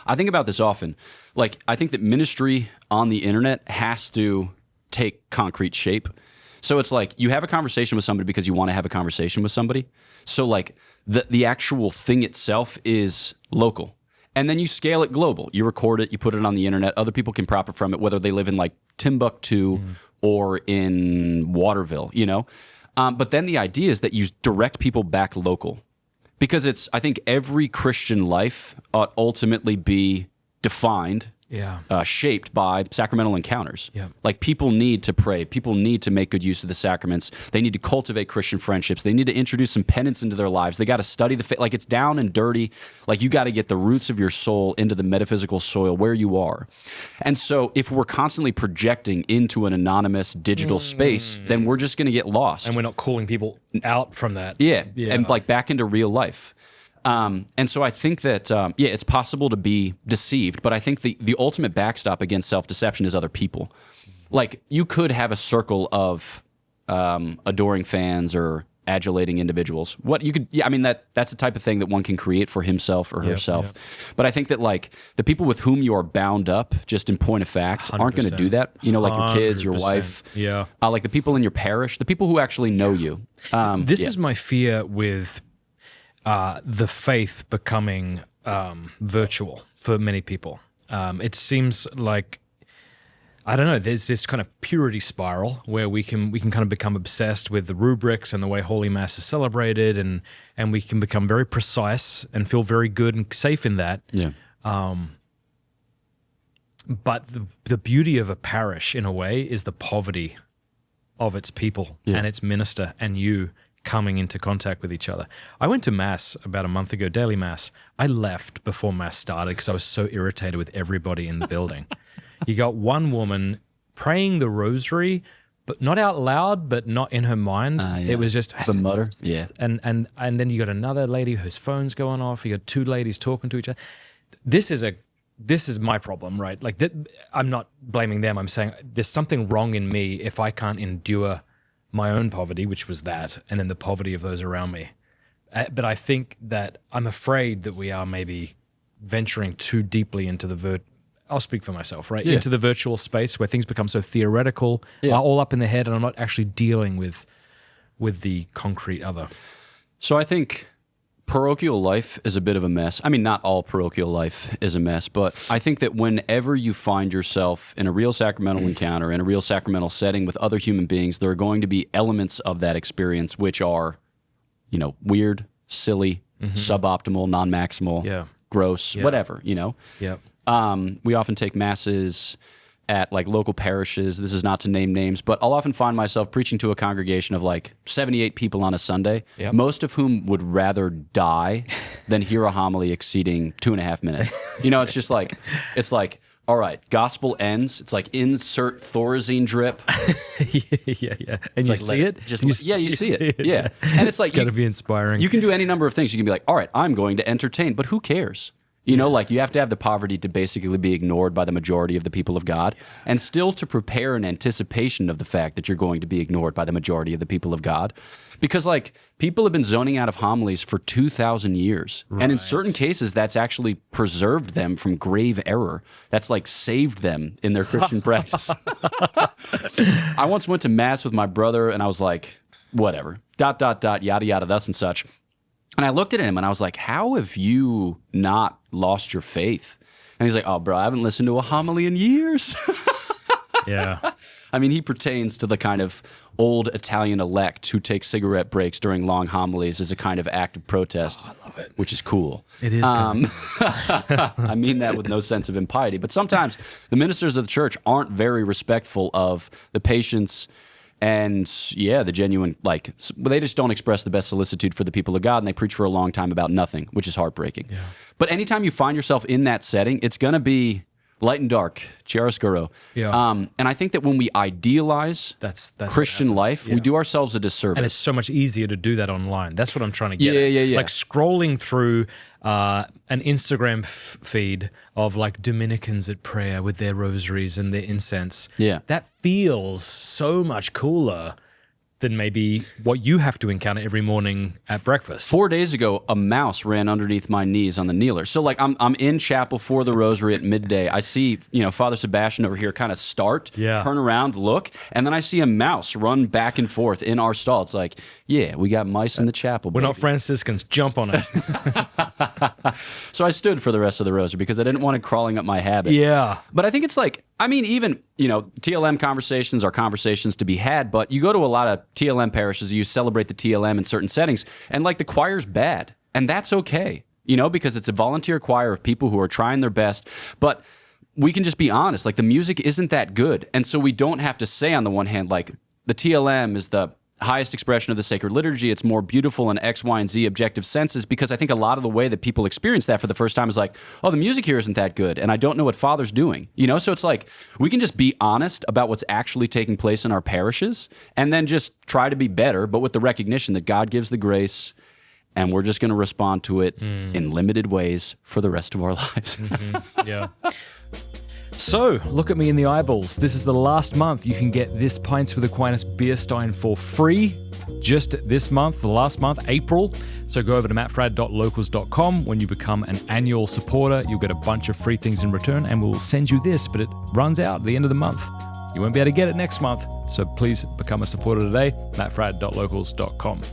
I think about this often. Like, I think that ministry on the internet has to take concrete shape. So it's like you have a conversation with somebody because you want to have a conversation with somebody. So like the actual thing itself is local. And then you scale it global. You record it, you put it on the internet. Other people can profit from it, whether they live in like Timbuktu or in Waterville, you know? But then the idea is that you direct people back local. Because I think every Christian life ought ultimately be defined, shaped by sacramental encounters. Yeah. Like people need to pray. People need to make good use of the sacraments. They need to cultivate Christian friendships. They need to introduce some penance into their lives. They got to study the faith. Like it's down and dirty. Like you got to get the roots of your soul into the metaphysical soil where you are. And so if we're constantly projecting into an anonymous digital space, then we're just going to get lost. And we're not calling people out from that. Yeah. And like back into real life. And so I think that, it's possible to be deceived, but I think the ultimate backstop against self-deception is other people. Like, you could have a circle of adoring fans or adulating individuals. That's the type of thing that one can create for himself or herself. Yep. But I think that, like, the people with whom you are bound up, just in point of fact, aren't going to do that. You know, like your kids, your wife. Yeah. Like the people in your parish, the people who actually know you. This is my fear with the faith becoming virtual for many people. It seems like, I don't know, there's this kind of purity spiral where we can kind of become obsessed with the rubrics and the way Holy Mass is celebrated, and we can become very precise and feel very good and safe in that. Yeah. But the beauty of a parish, in a way, is the poverty of its people and its minister and you coming into contact with each other. I went to Mass about a month ago, daily Mass. I left before Mass started because I was so irritated with everybody in the building. You got one woman praying the rosary, but not out loud, but not in her mind. It was just the mutter. Yeah. And then you got another lady whose phone's going off. You got two ladies talking to each other. This is my problem, right? Like I'm not blaming them. I'm saying there's something wrong in me if I can't endure my own poverty, which was that, and then the poverty of those around me. But I think that I'm afraid that we are maybe venturing too deeply into I'll speak for myself, right? Into the virtual space where things become so theoretical, all up in the head, and I'm not actually dealing with the concrete other. So I think parochial life is a bit of a mess. I mean, not all parochial life is a mess, but I think that whenever you find yourself in a real sacramental encounter, in a real sacramental setting with other human beings, there are going to be elements of that experience which are, you know, weird, silly, suboptimal, non-maximal, gross, whatever, you know? Yep. We often take masses at like local parishes. This is not to name names, but I'll often find myself preaching to a congregation of like 78 people on a Sunday, most of whom would rather die than hear a homily exceeding 2.5 minutes. You know, it's like, all right, gospel ends. It's like insert Thorazine drip. Yeah. And you see it? You see it. Yeah. And it's like, it's got to be inspiring. You can do any number of things. You can be like, all right, I'm going to entertain, but who cares? You know, like you have to have the poverty to basically be ignored by the majority of the people of God and still to prepare in anticipation of the fact that you're going to be ignored by the majority of the people of God. Because like people have been zoning out of homilies for 2,000 years. Right. And in certain cases, that's actually preserved them from grave error. That's like saved them in their Christian practice. I once went to Mass with my brother and I was like, whatever, ... yada, yada, thus and such. And I looked at him and I was like, how have you not lost your faith? And he's like, oh, bro, I haven't listened to a homily in years. Yeah. I mean, he pertains to the kind of old Italian elect who takes cigarette breaks during long homilies as a kind of act of protest. Oh, I love it. Which is cool. It is I mean that with no sense of impiety. But sometimes the ministers of the church aren't very respectful of the patients and the genuine, like, they just don't express the best solicitude for the people of God, and they preach for a long time about nothing, which is heartbreaking. Yeah. But anytime you find yourself in that setting, it's going to be light and dark, chiaroscuro. Yeah. And I think that when we idealize that's Christian life, we do ourselves a disservice. And it's so much easier to do that online. That's what I'm trying to get at. Yeah. Like scrolling through an Instagram feed of like Dominicans at prayer with their rosaries and their incense. Yeah. That feels so much cooler than maybe what you have to encounter every morning at breakfast. 4 days ago, a mouse ran underneath my knees on the kneeler. So like I'm in chapel for the rosary at midday. I see, Father Sebastian over here kind of start, turn around, look, and then I see a mouse run back and forth in our stall. It's like, yeah, we got mice in the chapel. We're not Franciscans. Jump on it. So I stood for the rest of the rosary because I didn't want it crawling up my habit. Yeah. But I think it's like, even, TLM conversations are conversations to be had, but you go to a lot of TLM parishes, you celebrate the TLM in certain settings, and like the choir's bad. And that's okay, because it's a volunteer choir of people who are trying their best. But we can just be honest, like the music isn't that good. And so we don't have to say on the one hand, like the TLM is the highest expression of the sacred liturgy. It's more beautiful in X, Y, and Z objective senses, because I think a lot of the way that people experience that for the first time is like, oh, the music here isn't that good, and I don't know what Father's doing. So it's like we can just be honest about what's actually taking place in our parishes and then just try to be better, but with the recognition that God gives the grace and we're just going to respond to it in limited ways for the rest of our lives. Yeah. So, look at me in the eyeballs. This is the last month you can get this Pints with Aquinas beer stein for free. Just this month, the last month, April. So go over to mattfradd.locals.com. When you become an annual supporter, you'll get a bunch of free things in return, and we'll send you this, but it runs out at the end of the month. You won't be able to get it next month. So please become a supporter today, mattfradd.locals.com.